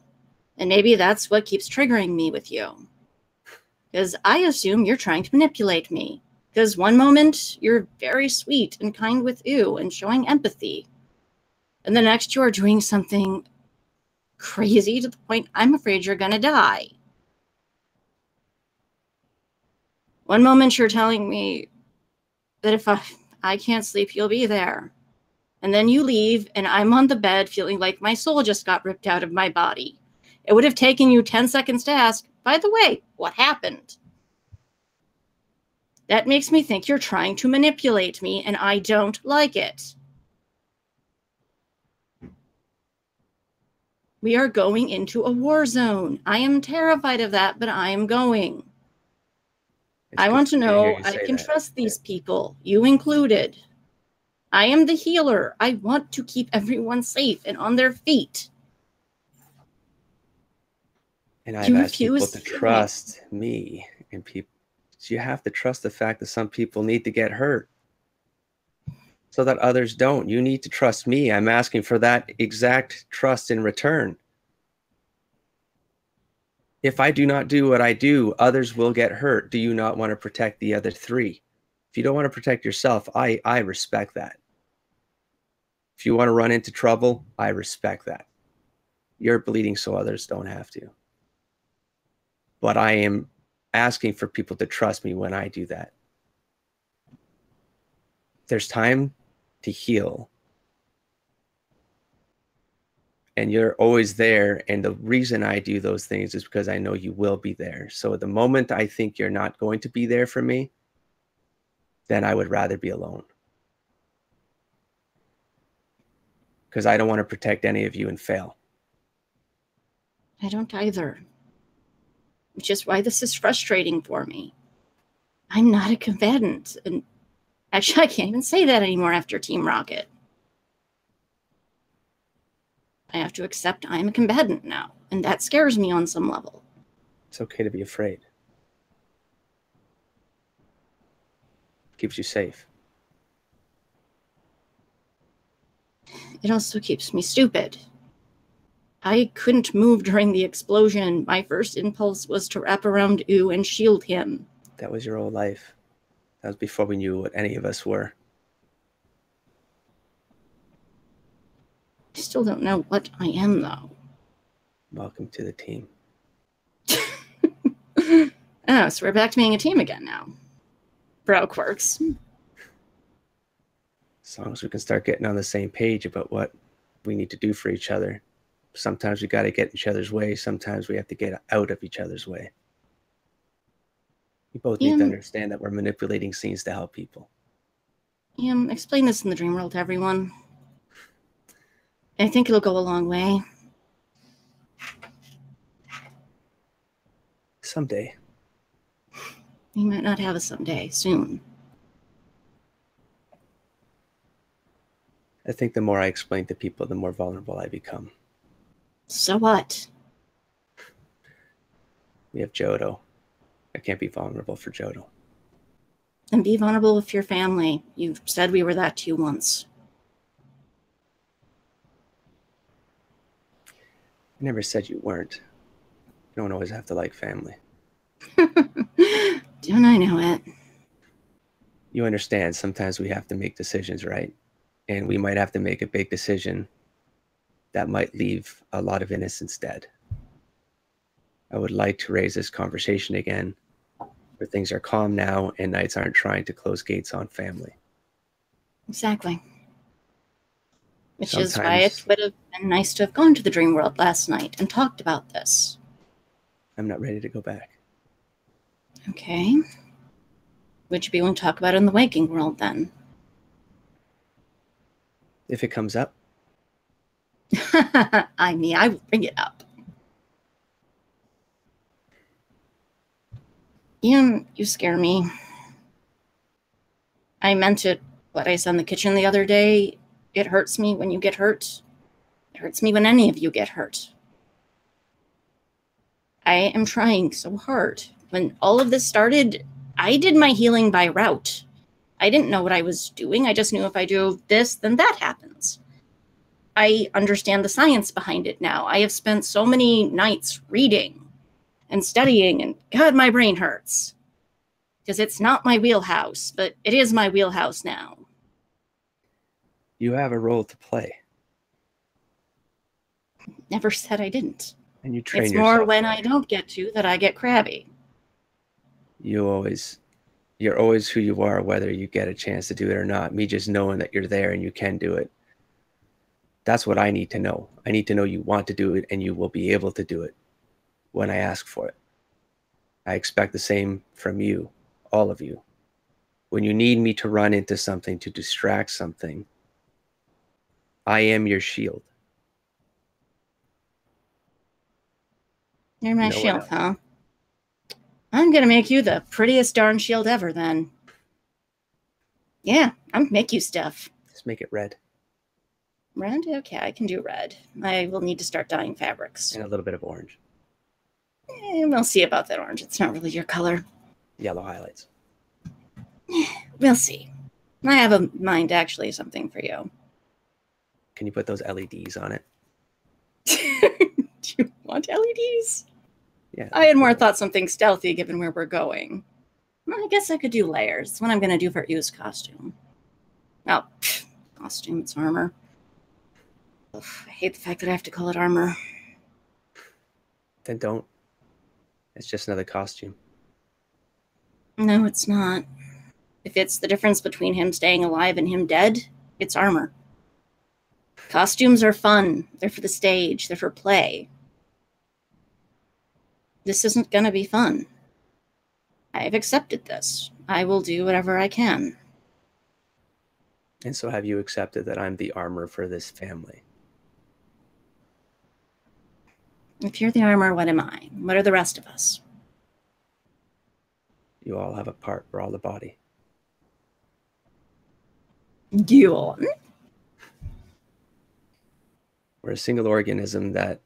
And maybe that's what keeps triggering me with you. Because I assume you're trying to manipulate me. Because one moment you're very sweet and kind with you and showing empathy. And the next you are doing something crazy to the point I'm afraid you're going to die. One moment you're telling me that if I can't sleep, you'll be there. And then you leave and I'm on the bed feeling like my soul just got ripped out of my body. It would have taken you 10 seconds to ask, by the way, what happened? That makes me think you're trying to manipulate me, and I don't like it. We are going into a war zone. I am terrified of that, but I am going. I want to know I can trust these people, you included. I am the healer. I want to keep everyone safe and on their feet. And I've asked people to trust me, and people, you have to trust the fact that some people need to get hurt so that others don't. You need to trust me. I'm asking for that exact trust in return. If I do not do what I do, others will get hurt. Do you not want to protect the other three? If you don't want to protect yourself, I respect that. If you want to run into trouble, I respect that. You're bleeding so others don't have to. But I am asking for people to trust me when I do that. There's time to heal. And you're always there. And the reason I do those things is because I know you will be there. So the moment I think you're not going to be there for me, then I would rather be alone. Because I don't want to protect any of you and fail. I don't either. Which is why this is frustrating for me. I'm not a combatant. And actually, I can't even say that anymore after Team Rocket. I have to accept I'm a combatant now. And that scares me on some level. It's okay to be afraid. Keeps you safe. It also keeps me stupid. I couldn't move during the explosion. My first impulse was to wrap around Ooh and shield him. That was your whole life. That was before we knew what any of us were. I still don't know what I am, though. Welcome to the team. Oh, so we're back to being a team again now. Bro quirks. As long as we can start getting on the same page about what we need to do for each other. Sometimes we got to get in each other's way. Sometimes we have to get out of each other's way. We both need to understand that we're manipulating scenes to help people. Explain this in the dream world to everyone. I think it'll go a long way. Someday. We might not have a someday soon. I think the more I explain to people, the more vulnerable I become. So what? We have Jodo. I can't be vulnerable for Jodo. And be vulnerable with your family. You said we were that to you once. I never said you weren't. You don't always have to like family. Don't I know it? You understand, sometimes we have to make decisions, right? And we might have to make a big decision that might leave a lot of innocents dead. I would like to raise this conversation again, where things are calm now and knights aren't trying to close gates on family. Exactly. Which is why it would have been nice to have gone to the dream world last night and talked about this. I'm not ready to go back. Okay. Would you be willing to talk about it in the waking world then? If it comes up. I mean, I will bring it up. Ian, you scare me. I meant it, what I said in the kitchen the other day. It hurts me when you get hurt. It hurts me when any of you get hurt. I am trying so hard. When all of this started, I did my healing by route. I didn't know what I was doing. I just knew if I do this, then that happens. I understand the science behind it now. I have spent so many nights reading and studying, and God, my brain hurts. Because it's not my wheelhouse, but it is my wheelhouse now. You have a role to play. Never said I didn't. And you train It's yourself. more when I don't get to that I get crabby. You're always who you are, whether you get a chance to do it or not. Me just knowing that you're there and you can do it. That's what I need to know. I need to know you want to do it and you will be able to do it when I ask for it. I expect the same from you, all of you. When you need me to run into something, to distract something, I am your shield. You're my shield, huh? I'm gonna make you the prettiest darn shield ever, then. Yeah, I'm gonna make you stuff. Just make it red. Red? Okay, I can do red. I will need to start dyeing fabrics. And a little bit of orange. We'll see about that orange. It's not really your color. Yellow highlights. We'll see. I have a mind, actually, something for you. Can you put those LEDs on it? Do you want LEDs? Yeah. I had more thought something stealthy given where we're going. Well, I guess I could do layers. That's what I'm going to do for U's costume. Oh, costume, it's armor. Oof, I hate the fact that I have to call it armor. Then don't. It's just another costume. No, it's not. If it's the difference between him staying alive and him dead, it's armor. Costumes are fun. They're for the stage. They're for play. This isn't going to be fun. I've accepted this. I will do whatever I can. And so have you accepted that I'm the armor for this family? If you're the armor, what am I? What are the rest of us? You all have a part. We're all the body. Go on. We're a single organism that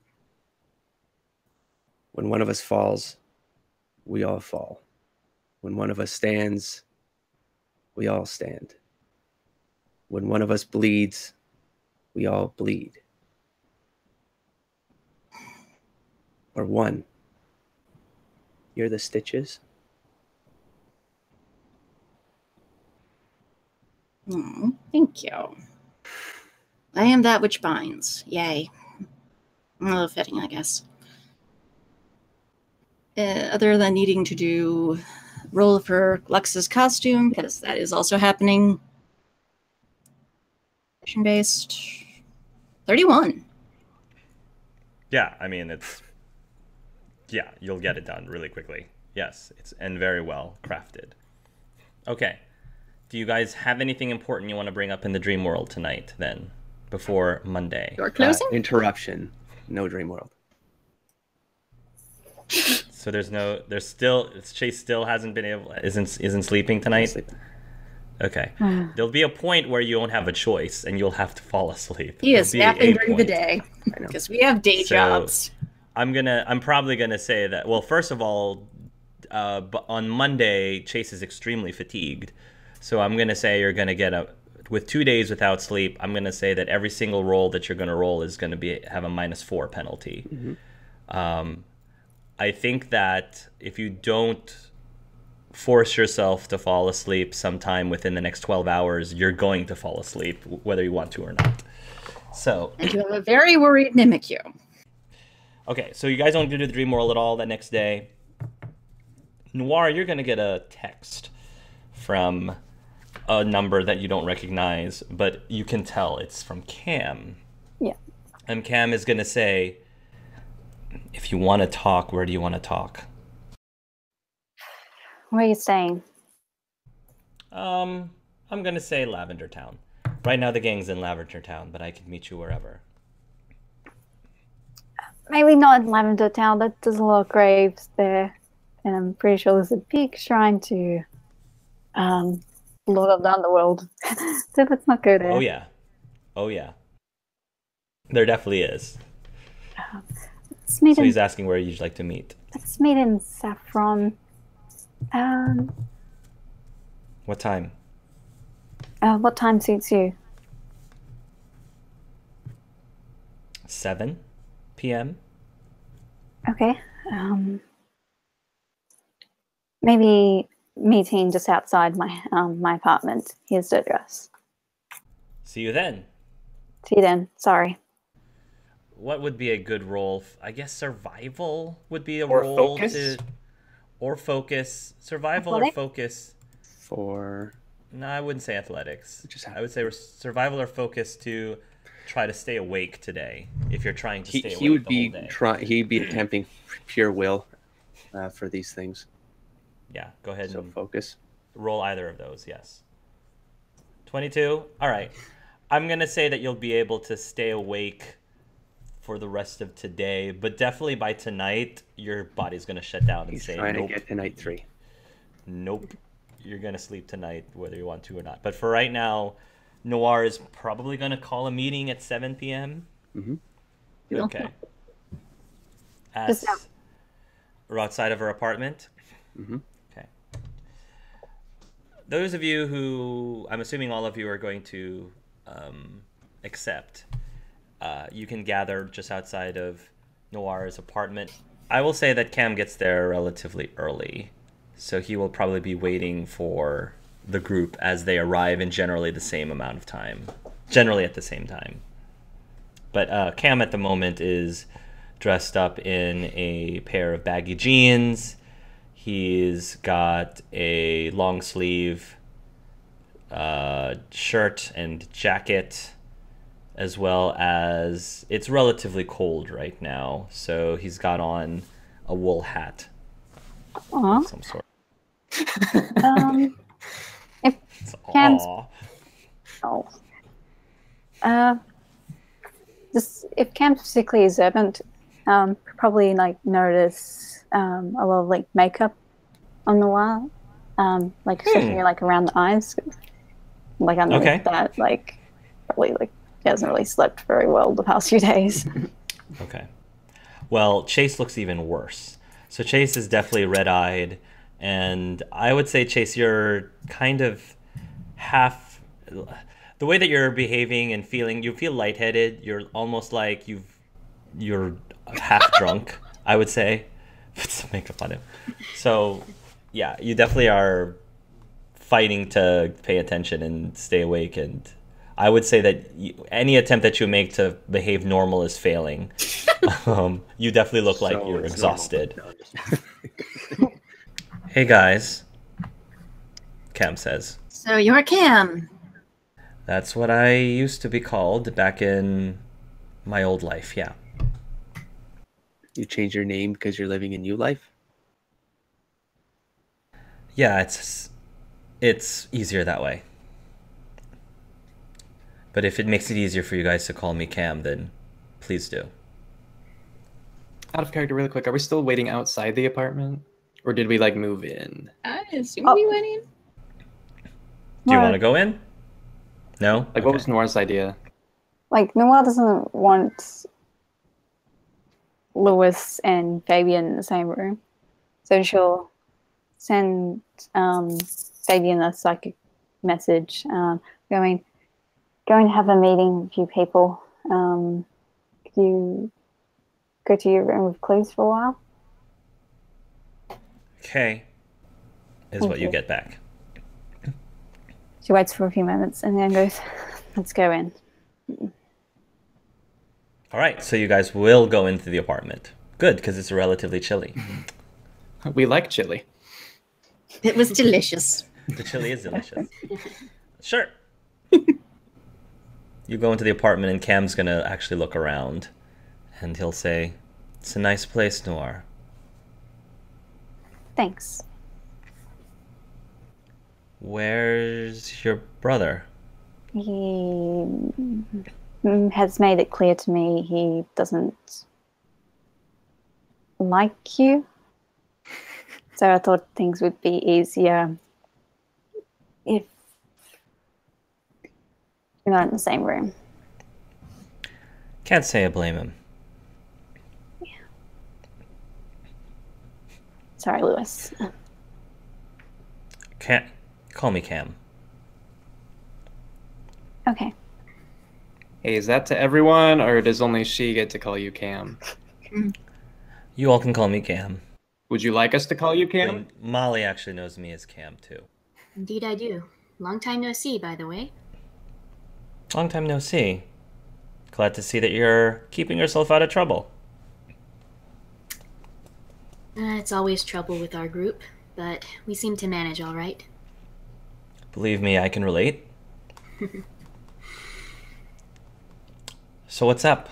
when one of us falls, we all fall. When one of us stands, we all stand. When one of us bleeds, we all bleed. Or one. You're the stitches. Oh, thank you. I am that which binds. Yay. A little fitting, I guess. Other than needing to do roll for Lux's costume, because that is also happening. Based 31. Yeah, I mean, yeah, you'll get it done really quickly. Yes, and very well crafted. Okay. Do you guys have anything important you want to bring up in the dream world tonight, then, before Monday? Your closing? Interruption. No dream world. So Chase still hasn't been able, isn't sleeping tonight? Sleeping. Okay. There'll be a point where you won't have a choice and you'll have to fall asleep. He is napping during the point. day because we have day jobs. I'm probably gonna say that. Well, first of all, on Monday, Chase is extremely fatigued, so I'm gonna say you're gonna get with 2 days without sleep. I'm gonna say that every single roll that you're gonna roll is gonna have a -4 penalty. Mm-hmm. I think that if you don't force yourself to fall asleep sometime within the next 12 hours, you're going to fall asleep, whether you want to or not. So. And you have a very worried Mimikyu. Okay, so you guys don't do the dream world at all the next day. Noire, you're going to get a text from a number that you don't recognize, but you can tell it's from Cam. Yeah. And Cam is going to say, if you want to talk, where do you want to talk? Where are you staying? I'm going to say Lavender Town. Right now the gang's in Lavender Town, but I can meet you wherever. Maybe not in Lavender Town. There's a lot of graves there. And I'm pretty sure there's a big shrine to Lord of the Underworld. So let's not go there. Oh, yeah. Oh, yeah. There definitely is. So he's asking where you'd like to meet. Let's meet in Saffron. What time? What time suits you? 7 p.m. Okay. Maybe meeting just outside my apartment. Here's the address. See you then. See you then. Sorry. What would be a good role? I guess survival would be a Or role focus? or focus. Survival or Athletic? focus. For No, I wouldn't say athletics. Just I would say survival or focus to try to stay awake today. If you're trying to stay awake he would the be whole day. he'd be attempting pure will for these things. Yeah, go ahead So and focus. roll either of those. Yes. 22. All right. I'm gonna say that you'll be able to stay awake for the rest of today, but definitely by tonight, your body's gonna shut down and He's say, trying "Nope, to get to night 3. nope, you're gonna sleep tonight, whether you want to or not." But for right now, Noire is probably gonna call a meeting at 7 p.m. Mm-hmm. Okay. Just now. We're outside of her apartment. Mm-hmm. Okay. Those of you who, I'm assuming all of you are going to accept, you can gather just outside of Noire's apartment. I will say that Cam gets there relatively early, so he will probably be waiting for the group as they arrive in generally the same amount of time. Generally at the same time. But Cam at the moment is dressed up in a pair of baggy jeans. He's got a long sleeve shirt and jacket, as well as it's relatively cold right now, so he's got on a wool hat Aw. of some sort. If It's Cam's aw. just if Cam's particularly observant, probably like notice a lot of like makeup on the wall, like especially like around the eyes. Like I noticed Okay. that like probably like he hasn't really slept very well the past few days. Okay. Well, Chase looks even worse. So Chase is definitely red-eyed, and I would say, Chase, you're kind of half... The way that you're behaving and feeling, you feel lightheaded. You're almost like you're half drunk, I would say. Put some makeup on him. So, yeah, you definitely are fighting to pay attention and stay awake, and I would say that any attempt that you make to behave normal is failing. You definitely look like So you're it's exhausted. normal. No, just- Hey guys, Cam says. So you're Cam. That's what I used to be called back in my old life, yeah. You change your name because you're living a new life? Yeah, it's easier that way. But if it makes it easier for you guys to call me Cam, then please do. Out of character, really quick. Are we still waiting outside the apartment, or did we like move in? I assume Oh. we went in. Do you Well, want to go in? No? Like, what was Noire's idea? like Noire doesn't want Lewis and Fabian in the same room, so she'll send Fabian a psychic message, going to have a meeting with you people. Could you go to your room with clues for a while? Okay. Is Thank what you you. get back. She waits for a few moments and then goes, "Let's go in." All right, so you guys will go into the apartment. Good, because it's relatively chilly. We like chili. It was delicious. The chili is delicious. Sure. You go into the apartment, and Cam's going to actually look around. And he'll say, "It's a nice place, Noire." Thanks. Where's your brother? He has made it clear to me he doesn't like you. So I thought things would be easier if you're not in the same room. Can't say I blame him. Sorry, Lewis. Can't call me Cam. Okay. Hey, is that to everyone, or does only she get to call you Cam? You all can call me Cam. Would you like us to call you Cam? And Molly actually knows me as Cam, too. Indeed I do. Long time no see, by the way. Long time no see. Glad to see that you're keeping yourself out of trouble. It's always trouble with our group, but we seem to manage all right. Believe me, I can relate. So what's up?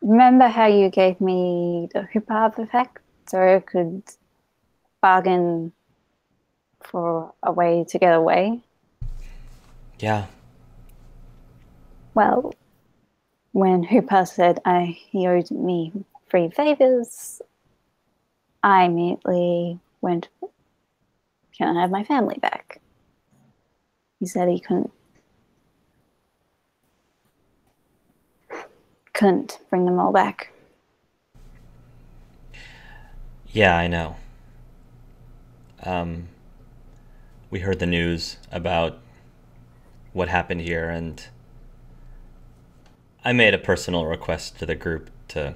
Remember how you gave me the Hupab effect so I could bargain for a way to get away? Yeah. Well, when Hooper said he owed me 3 favors, I immediately went, can I have my family back? He said he couldn't bring them all back. Yeah, I know. We heard the news about what happened here, and I made a personal request to the group to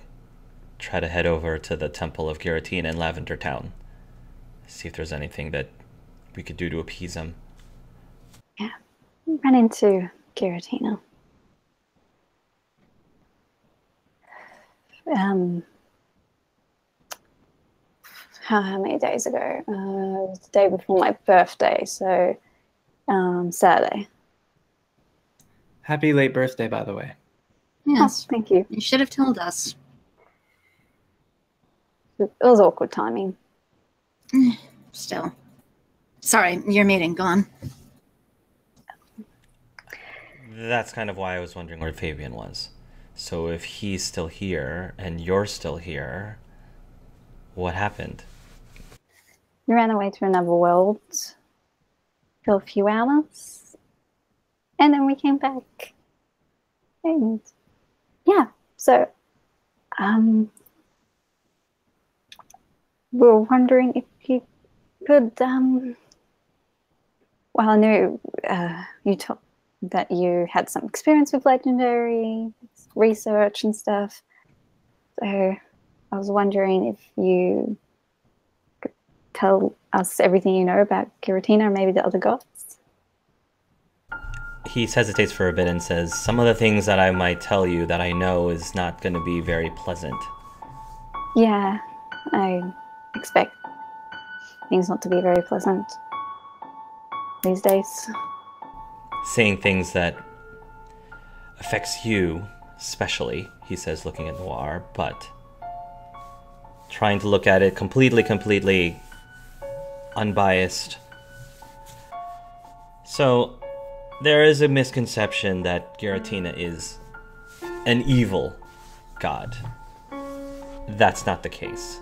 try to head over to the Temple of Giratina in Lavender Town. See if there's anything that we could do to appease him. Yeah, ran into Giratina. How many days ago? It was the day before my birthday, so Saturday. Happy late birthday, by the way. Yes. Oh, thank you. You should have told us. It was awkward timing. Still. Sorry, your meeting gone. That's kind of why I was wondering where Fabian was. So if he's still here and you're still here, what happened? We ran away to another world for a few hours, and then we came back. And yeah, so we were wondering if you could. Well, I knew you told that you had some experience with legendary research and stuff. So I was wondering if you could tell us everything you know about Giratina or maybe the other gods. He hesitates for a bit and says, some of the things that I might tell you that I know is not going to be very pleasant. Yeah, I expect things not to be very pleasant these days. Saying things that affects you, especially, he says, looking at Noire, but trying to look at it completely unbiased. So, there is a misconception that Giratina is an evil god. That's not the case.